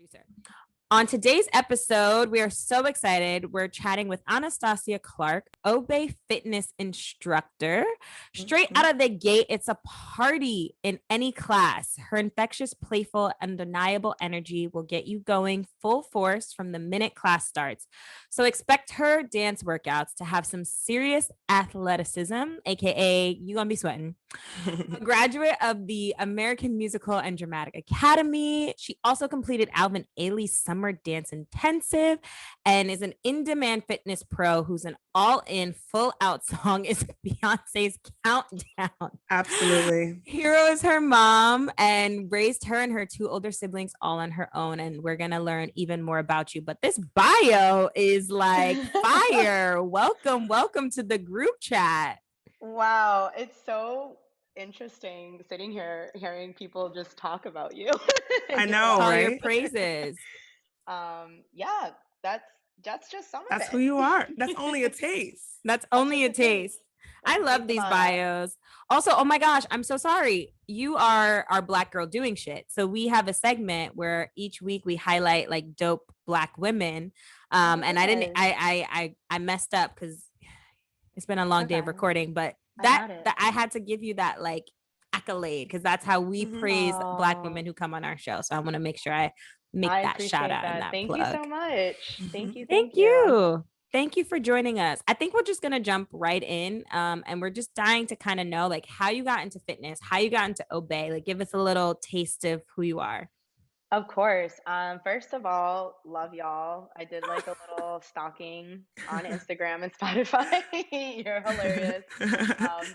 Producer. On today's episode, we are so excited. We're chatting with Anastacia Clarke, Obey fitness instructor. Straight out of the gate, it's a party in any class. Her infectious, playful, undeniable energy will get you going full force from the minute class starts. So expect her dance workouts to have some serious athleticism, aka you gonna be sweating. A graduate of the American Musical and Dramatic Academy. She also completed Alvin Ailey's Summer Dance Intensive and is an in-demand fitness pro who's an all-in, full-out song is Beyonce's Countdown. Absolutely. Hero is her mom and raised her and her two older siblings all on her own. And we're going to learn even more about you. But this bio is like fire. Welcome to the group chat. Wow, it's so interesting sitting here hearing people just talk about you. I know, All right? your praises. Yeah, that's just some of That's it. who you are. That's only a taste. That's only a taste. I love these bios. Also, oh my gosh, I'm so sorry. You are our Black girl doing shit. So we have a segment where each week we highlight like dope Black women. And I messed up because it's been a long day of recording, but that I had to give you that like accolade because that's how we praise Black women who come on our show. So I want to make sure I make that shout out and that Thank plug. you so much. Thank you. Thank you. Thank you for joining us. I think we're just going to jump right in. And we're just dying to kind of know like how you got into fitness, how you got into Obey. Like give us a little taste of who you are. Of course. First of all, love y'all. I did like a little stalking on Instagram and Spotify. You're hilarious.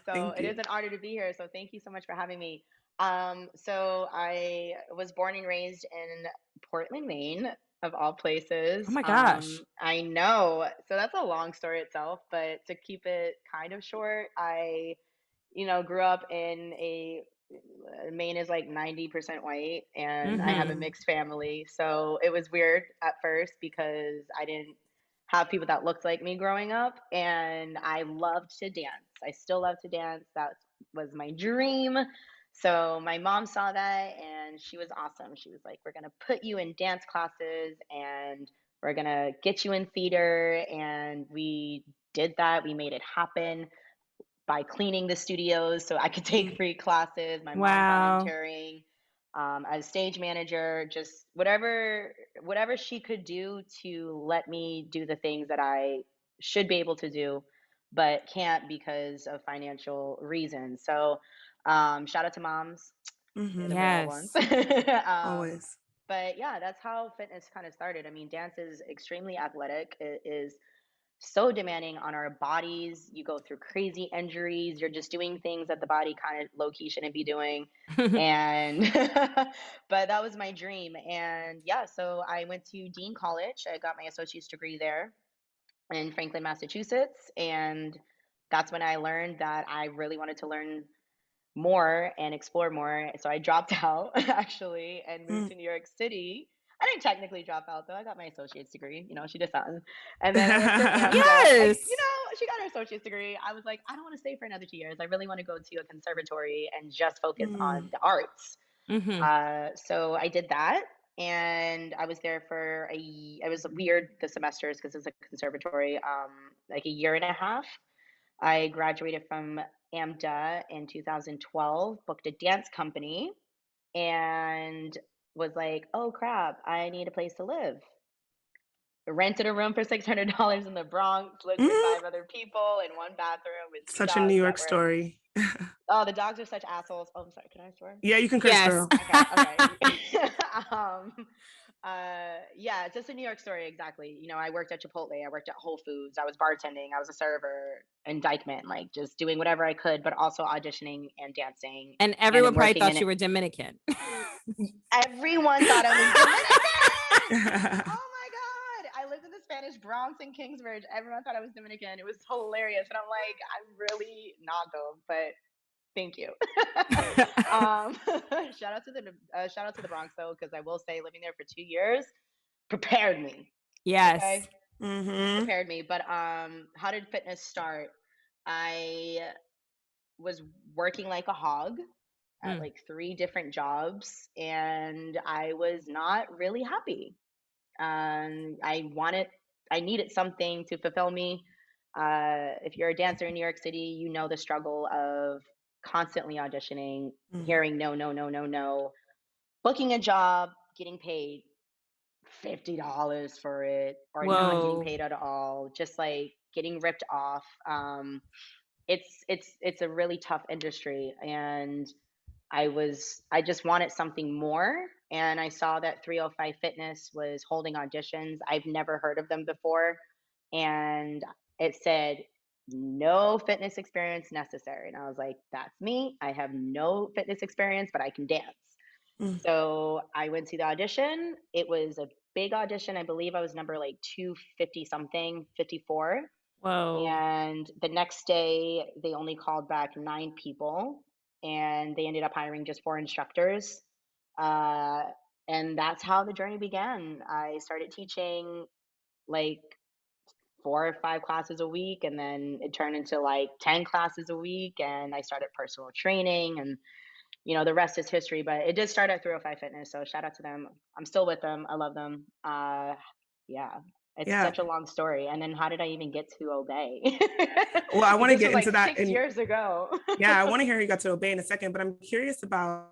So it is an honor to be here. So thank you so much for having me. So I was born and raised in Portland, Maine, of all places. Oh my gosh. I know. So that's a long story itself, but to keep it kind of short, I grew up in Maine is like 90% white, and I have a mixed family. So it was weird at first because I didn't have people that looked like me growing up, and I loved to dance. I still love to dance. That was my dream. So my mom saw that and she was awesome. She was like, we're going to put you in dance classes and we're going to get you in theater. And we did that. We made it happen by cleaning the studios so I could take free classes, my mom volunteering as stage manager, just whatever she could do to let me do the things that I should be able to do, but can't because of financial reasons. So shout out to moms. Yes. Always. But yeah, that's how fitness kind of started. I mean, dance is extremely athletic. It is so demanding on our bodies. You go through crazy injuries. You're just doing things that the body kind of low key shouldn't be doing. And, but that was my dream. And yeah, so I went to Dean College. I got my associate's degree there in Franklin, Massachusetts. And that's when I learned that I really wanted to learn more and explore more. So I dropped out actually and moved to New York City. I didn't technically drop out though. I got my associate's degree. She did something. And then I went to AMDA. Yes. She got her associate's degree. I was like, I don't want to stay for another 2 years. I really want to go to a conservatory and just focus on the arts. So I did that. And I was there for it was weird, the semesters, because it's a conservatory, like a year and a half. I graduated from AMDA in 2012, booked a dance company, and was like, oh crap, I need a place to live. Rented a room for $600 in the Bronx, lived with 5 other people in one bathroom with 2 such dogs a New York story. Oh, the dogs are such assholes. Oh, I'm sorry. Can I swear? Yeah, you can curse, girl. Okay. Yeah, it's just a New York story. Exactly. I worked at Chipotle. I worked at Whole Foods. I was bartending. I was a server in Dykeman, like just doing whatever I could, but also auditioning and dancing. And everyone probably thought you were Dominican. Everyone thought I was Dominican. Oh my God. I lived in the Spanish Bronx in Kingsbridge. Everyone thought I was Dominican. It was hilarious. And I'm like, I'm really not though, but thank you. Shout out to the Bronx though, because I will say living there for 2 years prepared me. Yes. Okay? Prepared me. But how did fitness start? I was working like a hog at like 3 different jobs, and I was not really happy. I needed something to fulfill me. If you're a dancer in New York City, you know the struggle of constantly auditioning, hearing no, no, no, no, no, booking a job, getting paid $50 for it, or not getting Whoa. paid at all, just like getting ripped off. It's a really tough industry, and I just wanted something more, and I saw that 305 Fitness was holding auditions. I've never heard of them before, and it said no fitness experience necessary. And I was like, that's me. I have no fitness experience, but I can dance. Mm. So I went to the audition. It was a big audition. I believe I was number like 250 something, 54. Whoa. And the next day, they only called back 9 people, and they ended up hiring just 4 instructors. Uh, and that's how the journey began. I started teaching like 4 or 5 classes a week, and then it turned into like 10 classes a week. And I started personal training, and the rest is history. But it did start at 305 Fitness, so shout out to them. I'm still with them. I love them. Yeah, it's Yeah. such a long story. And then how did I even get to Obey? Well, I want to This was get like into that. 6 years ago. Yeah, I want to hear how you got to Obey in a second, but I'm curious about,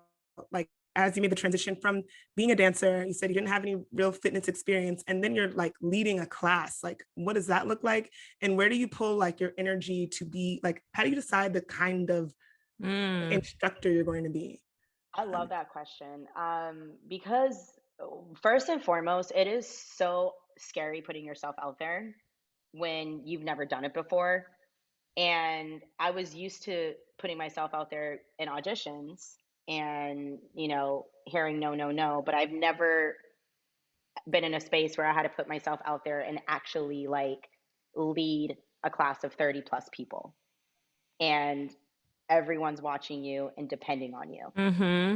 like, as you made the transition from being a dancer, you said you didn't have any real fitness experience, and then you're like leading a class. Like, what does that look like? And where do you pull like your energy to be like, how do you decide the kind of instructor you're going to be? I love that question. Because first and foremost, it is so scary putting yourself out there when you've never done it before. And I was used to putting myself out there in auditions and, hearing no, no, no, but I've never been in a space where I had to put myself out there and actually like lead a class of 30 plus people. And everyone's watching you and depending on you.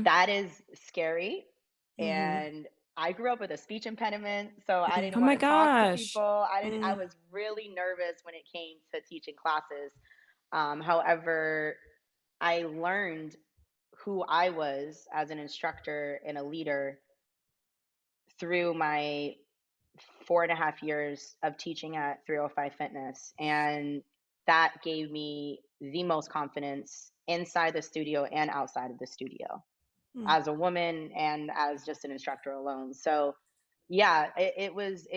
That is scary. And I grew up with a speech impediment, so I didn't Oh want my to talk to gosh. people. I was really nervous when it came to teaching classes. However, I learned who I was as an instructor and a leader through my 4.5 years of teaching at 305 Fitness. And that gave me the most confidence inside the studio and outside of the studio as a woman and as just an instructor alone. So yeah, it was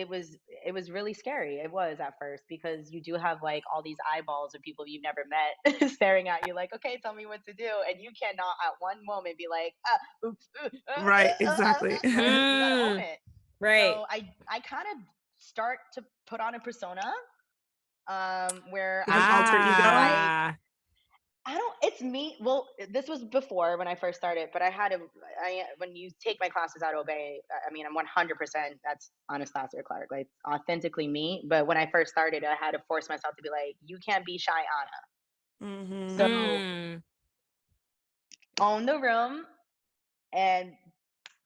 really scary. It was at first, because you do have like all these eyeballs of people you've never met staring at you like, okay, tell me what to do. And you cannot at one moment be like, oops, Right, exactly. right? You gotta own it. Right. So I kind of start to put on a persona where Like an alter ego. like, it's me. Well, this was before when I first started, but when you take my classes at Obey, I mean, I'm 100%, that's Anastacia Clarke, like authentically me. But when I first started, I had to force myself to be like, you can't be shy Ana. So own the room, and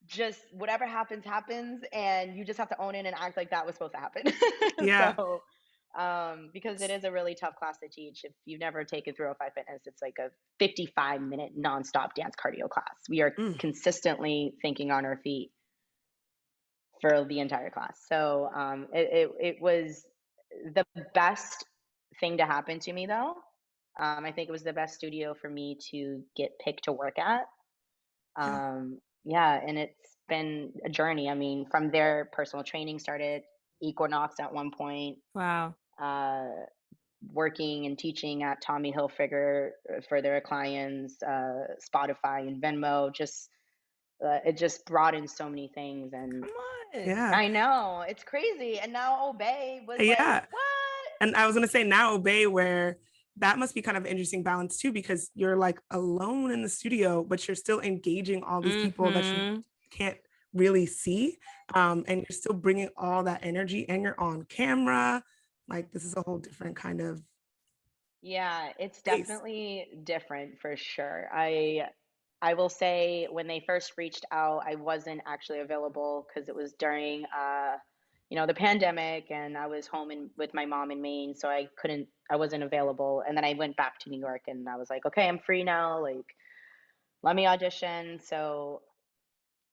just whatever happens, happens. And you just have to own it and act like that was supposed to happen. Yeah. So because it is a really tough class to teach. If you've never taken 305 Fitness, it's like a 55-minute nonstop dance cardio class. We are consistently thinking on our feet for the entire class. So it was the best thing to happen to me, though. I think it was the best studio for me to get picked to work at. Yeah, and it's been a journey. I mean, from there, personal training started, Equinox at one point. Wow. Working and teaching at Tommy Hilfiger for their clients, Spotify and Venmo. Just it just brought in so many things. And Come on. Yeah. I know, it's crazy. And now Obey was like, what? And I was gonna say, now Obey, where that must be kind of an interesting balance too, because you're like alone in the studio, but you're still engaging all these people that you can't really see, and you're still bringing all that energy, and you're on camera. Like, this is a whole different kind of Yeah, it's space. definitely different for sure. I will say, when they first reached out, I wasn't actually available because it was during the pandemic, and I was home with my mom in Maine, so I wasn't available. And then I went back to New York, and I was like, okay, I'm free now. Like, let me audition. So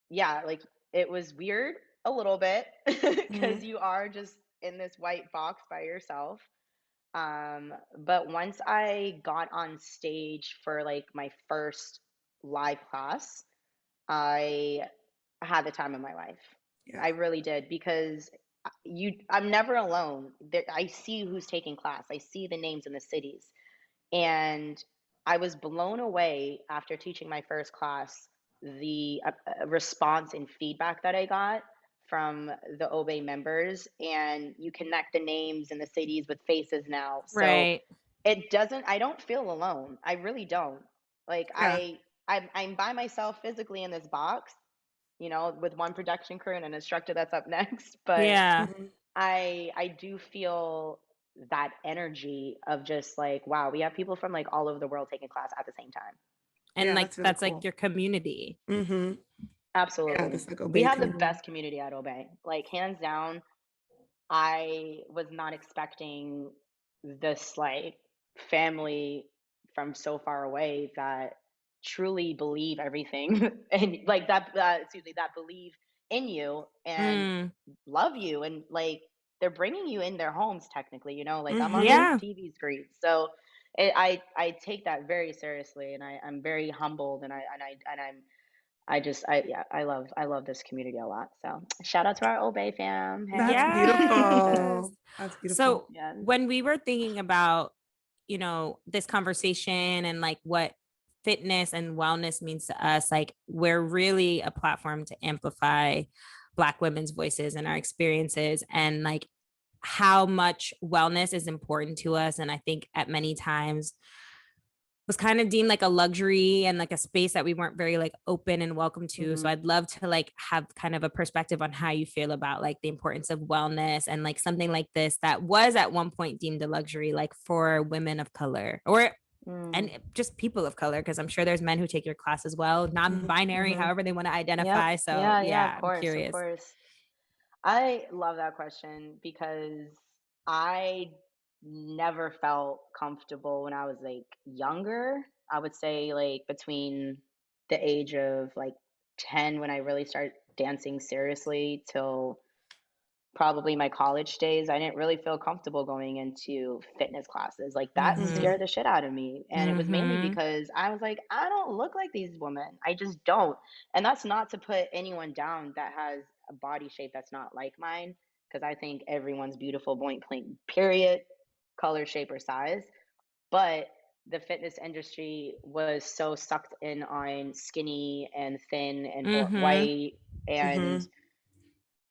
yeah, like it was weird a little bit because Mhm. you are just in this white box by yourself. But once I got on stage for like my first live class, I had the time of my life. Yeah. I really did because I'm never alone. There, I see who's taking class. I see the names in the cities. And I was blown away after teaching my first class, the response and feedback that I got from the Obey members. And you connect the names and the cities with faces now. So Right. it doesn't, I don't feel alone. I really don't. Like Yeah. I'm by myself physically in this box, you know, with one production crew and an instructor that's up next. But Yeah. Mhm. I do feel that energy of just like, wow, we have people from like all over the world taking class at the same time. And Yeah, like that's really that's like cool. your community. Mhm. Yeah, Absolutely. this like We Obey have the community. best community at Obey. Like hands down, I was not expecting this like family from so far away that truly believe everything and like that excuse me, that believe in you and Mm. love you, and like they're bringing you in their homes technically, you know, like I'm on their Mhm. Yeah. TV screen. So I take that very seriously, and I'm very humbled, and I just I love this community a lot. So shout out to our Obey fam. That's Hey. Yes. beautiful. That's beautiful. So Yeah. when we were thinking about, this conversation and like what fitness and wellness means to us, like we're really a platform to amplify Black women's voices and our experiences and like how much wellness is important to us. And I think at many times was kind of deemed like a luxury and like a space that we weren't very like open and welcome to. So Mhm. I'd love to like have kind of a perspective on how you feel about like the importance of wellness and like something like this that was at one point deemed a luxury, like for women of color or and Mm. just people of color, because I'm sure there's men who take your class as well, Mhm. non-binary, Mhm. however they want to Yep. identify. So Yeah, of yeah, I'm course, of curious. course. I love that question because I never felt comfortable when I was like younger. I would say like between the age of like 10 when I really started dancing seriously till probably my college days, I didn't really feel comfortable going into fitness classes. Like that Mm-hmm. scared the shit out of me. And it was mainly Mm-hmm. because I was like, I don't look like these women. I just don't. And that's not to put anyone down that has a body shape that's not like mine, because I think everyone's beautiful, point blank, period, color, shape, or size. But the fitness industry was so sucked in on skinny and thin and Mm-hmm. white. And Mhm.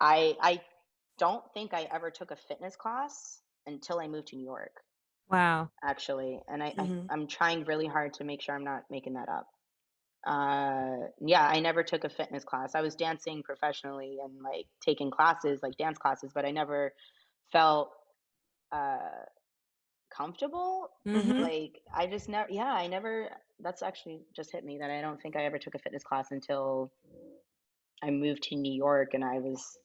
I don't think I ever took a fitness class until I moved to New York, Wow. actually. And Mhm. I'm trying really hard to make sure I'm not making that up. Yeah, I never took a fitness class. I was dancing professionally and like taking classes, like dance classes, but I never felt uh comfortable. Mhm. Mm-hmm. Like I just never, yeah, I never, that's actually just hit me that I don't think I ever took a fitness class until I moved to New York, and I was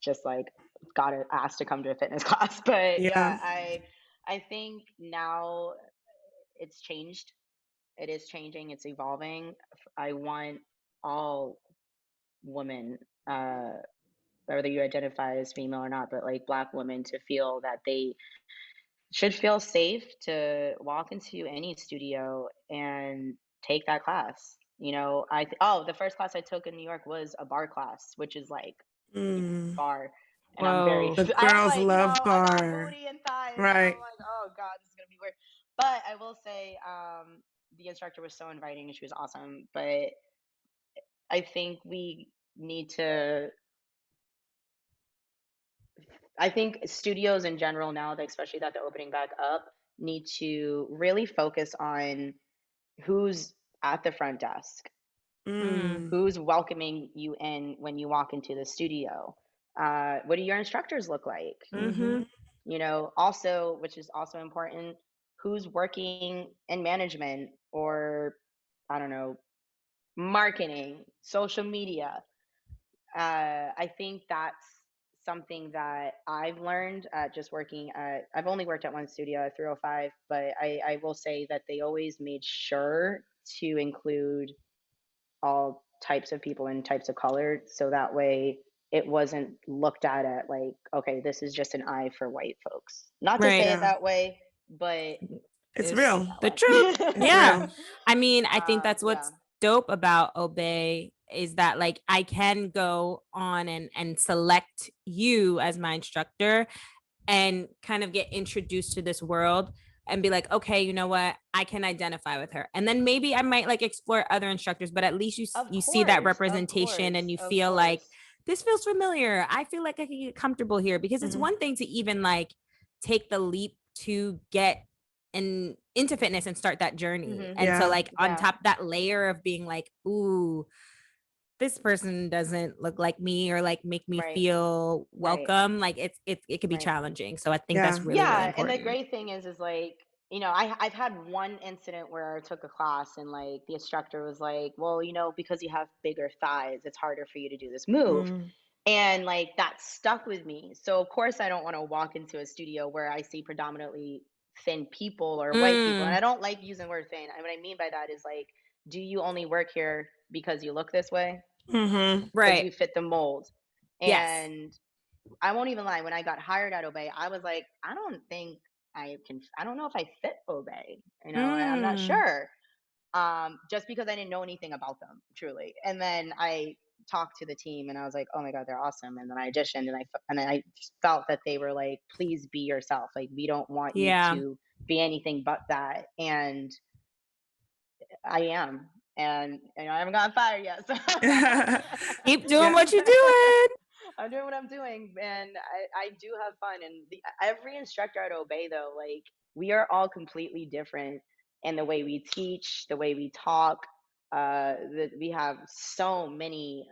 just like got asked to come to a fitness class. But yeah, Yeah. I think now it's changed. It is changing. It's evolving. I want all women, whether you identify as female or not, but like Black women, to feel that they should feel safe to walk into any studio and take that class. You know, oh, the first class I took in New York was a bar class, which is like Mm. bar. And I'm very, Whoa. The I'm girls like, yo, love I got bar. booty and thighs, and I'm Right. like, oh God, this is gonna be weird. But I will say, the instructor was so inviting and she was awesome. But I think we need to, I think studios in general now, especially that they're opening back up, need to really focus on who's at the front desk, Mm. Mm. who's welcoming you in when you walk into the studio. What do your instructors look like? Mm-hmm. Mhm. You know, also, which is also important, who's working in management or, I don't know, marketing, social media. I think that's something that I've learned just working I've only worked at one studio at 305, but I will say that they always made sure to include all types of people and types of color, so that way it wasn't looked at like, okay, this is just an eye for white folks. Not to Right. say it Yeah. that way, but It's it real. that The way. truth. It's Yeah. real. I mean, I think that's Yeah. what's dope about Obey is that like I can go on and select you as my instructor and kind of get introduced to this world and be like, okay, you know what? I can identify with her. And then maybe I might like explore other instructors, but at least you see that representation and you feel like this feels familiar. I feel like I can get comfortable here, because it's Mhm. one thing to even like take the leap to get into fitness and start that journey. And Yeah. so like on Yeah. top that layer of being like, ooh, this person doesn't look like me or like make me Right. feel Right. welcome, like it could be Right. challenging. So I think Yeah. that's really, really Yeah, and the important. great thing is like, you know, I've had one incident where I took a class and like the instructor was like, well, you know, because you have bigger thighs, it's harder for you to do this move. Mm. And like that stuck with me. So of course I don't want to walk into a studio where I see predominantly thin people or white people. And I don't like using the word thin. And what I mean by that is like, do you only work here because you look this way? Mm-hmm. Because Right. you fit the mold? Yes. And I won't even lie, when I got hired at Obey, I was like, I don't think I don't know if I fit Obey. You know, I'm not sure. Just because I didn't know anything about them, truly. And then I talked to the team and I was like, oh my God, they're awesome. And then I auditioned and I just felt that they were like, please be yourself. Like, we don't want you Yeah. to be anything but that. And I am. And I haven't gotten fired yet. So Keep doing Yeah. what you're doing. I'm doing what I'm doing, and I do have fun. And every instructor at Obey, though, like we are all completely different in the way we teach, the way we talk. We have so many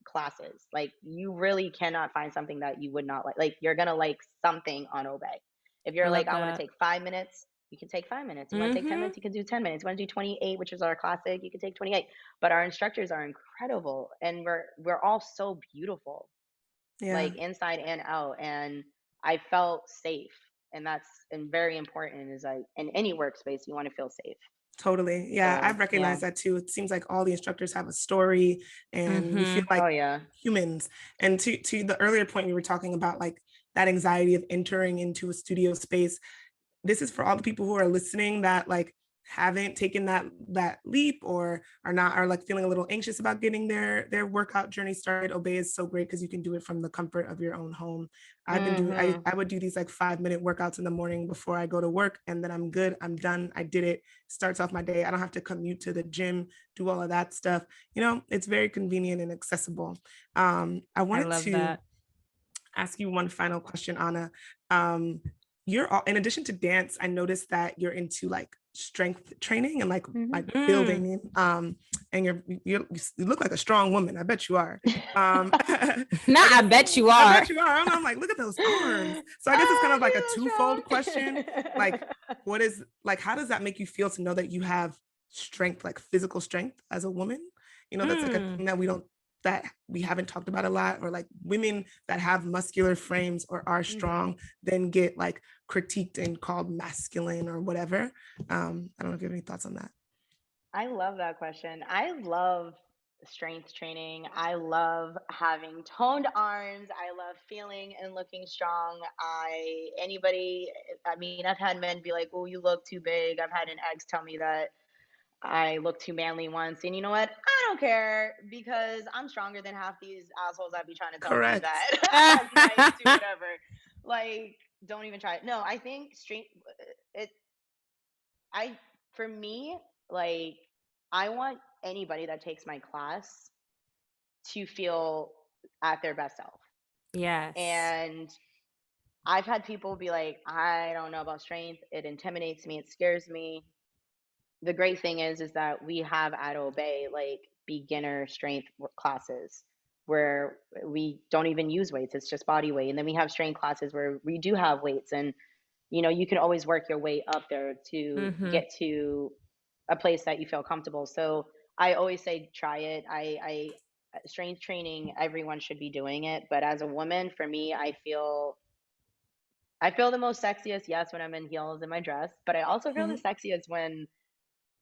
classes. Like you really cannot find something that you would not like. Like you're gonna like something on Obey. If I you're like, love I want to that. take 5 minutes, you can take 5 minutes. You want to take 10 minutes, you can do 10 minutes. You want to do 28, which is our classic, you can take 28. But our instructors are incredible, and we're all so beautiful, Yeah. like inside and out. And I felt safe, and that's and very important. Is like in any workspace, you want to feel safe. Totally. Yeah. So I've recognized that too. It seems like all the instructors have a story and we feel like oh yeah, humans. And to the earlier point you were talking about, like that anxiety of entering into a studio space, this is for all the people who are listening that like haven't taken that leap or are like feeling a little anxious about getting their workout journey started. Obey is so great because you can do it from the comfort of your own home. I've been doing I would do these like 5-minute workouts in the morning before I go to work, and then I'm good, I'm done, I did it. Starts off my day. I don't have to commute to the gym, do all of that stuff. You know, it's very convenient and accessible. I I wanted love to that. ask you one final question, Ana. You're all, in addition to dance, I noticed that you're into like strength training and like building. And you look like a strong woman. I bet you are. Not I I bet you I are. bet you are. I'm like, look at those arms. So I guess it's kind of like a twofold question. Like, what is like, how does that make you feel to know that you have strength, like physical strength as a woman? You know, that's like a thing that we haven't talked about a lot, or like women that have muscular frames or are strong then get like critiqued and called masculine or whatever. I don't know if you have any thoughts on that. I love that question. I love strength training. I love having toned arms. I love feeling and looking strong. I mean, I've had men be like, "Oh, you look too big." I've had an ex tell me that I look too manly once. And you know what? I don't care, because I'm stronger than half these assholes that be trying to tell me Correct. that I might do whatever. Like, don't even try it. No, I think strength, it, I, for me, like, I want anybody that takes my class to feel at their best self. Yes. And I've had people be like, I don't know about strength. It intimidates me. It scares me. The great thing is that we have at Obey like beginner strength classes where we don't even use weights. It's just body weight. And then we have strength classes where we do have weights, and you know, you can always work your way up there to get to a place that you feel comfortable. So I always say try it. I strength training, everyone should be doing it, but as a woman, for me, I feel the most sexiest, yes, when I'm in heels in my dress, but I also feel the sexiest when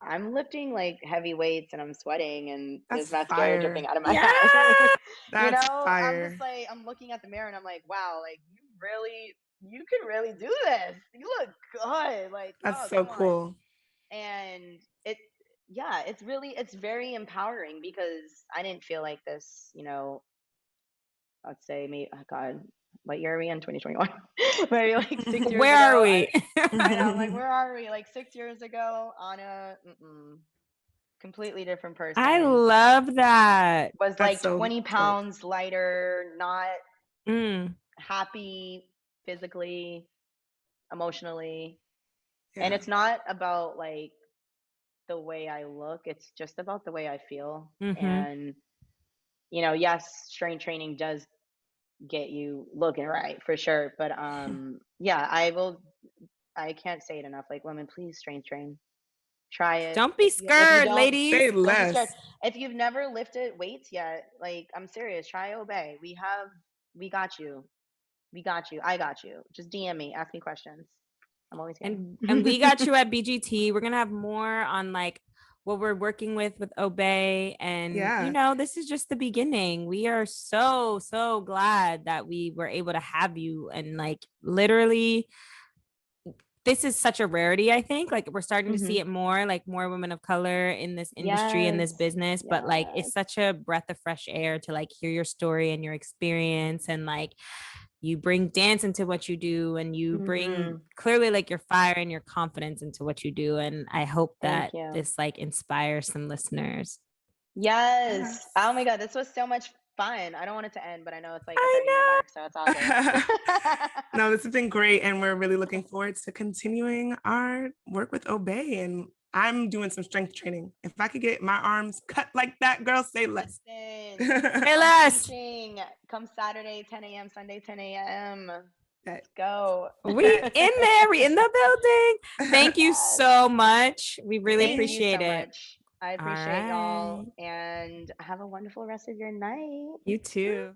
I'm lifting like heavy weights and I'm sweating and That's there's mascara fire. dripping out of my Yeah. head. You That's know, I'm just fire. like, I'm looking at the mirror and I'm like, wow, like you can really do this. You look good. Like, That's oh, so come on. cool. And yeah, it's very empowering because I didn't feel like this, you know, I'd say maybe, oh God, what year are we in? 2021? Maybe like 6 years Where are ago. we? I know, I'm like, where are we? Like 6 years ago, Anna, completely different I person. love that. Was That's like so 20 dope. pounds lighter, not Mm, happy physically, emotionally. And Yeah. it's not about like the way I look, it's just about the way I feel. mm-hmm. And, you know, yes, strength training does get you looking right for sure. But yeah, I can't say it enough. Like, women, please strength train. Try it. Don't be If you scared, don't, ladies. Say don't be scared. less. If you've never lifted weights yet, like, I'm serious, try Obey. We got you. We got you. I got you. Just DM me, ask me questions. I'm always here. And we got you at BGT. We're gonna have more on like what we're working with Obey. And you Yeah. know, this is just the beginning. We are so glad that we were able to have you. And like literally, this is such a rarity, I think. Like we're starting to see it more, like more women of color in this industry, in this Yes. business. But like it's Yes. such a breath of fresh air to like hear your story and your experience, and like you bring dance into what you do, and you bring clearly like your fire and your confidence into what you do. And I hope Thank that you. this like inspires some listeners. Yes. Yes. Oh my God, this was so much fun. I don't want it to end, but I know it's like a I 30-minute mark, so it's all good. No, this has been great. And we're really looking forward to continuing our work with Obey. And I'm doing some strength training. If I could get my arms cut like that, girl, say less. Listen, Say I'm less. teaching. Come Saturday, 10 a.m., Sunday, 10 a.m. Okay. Let's go. We in there, we in the building. Thank you Yes. so much. We really Thank you appreciate so it. much. I All appreciate y'all right. and have a wonderful rest of your night. You too.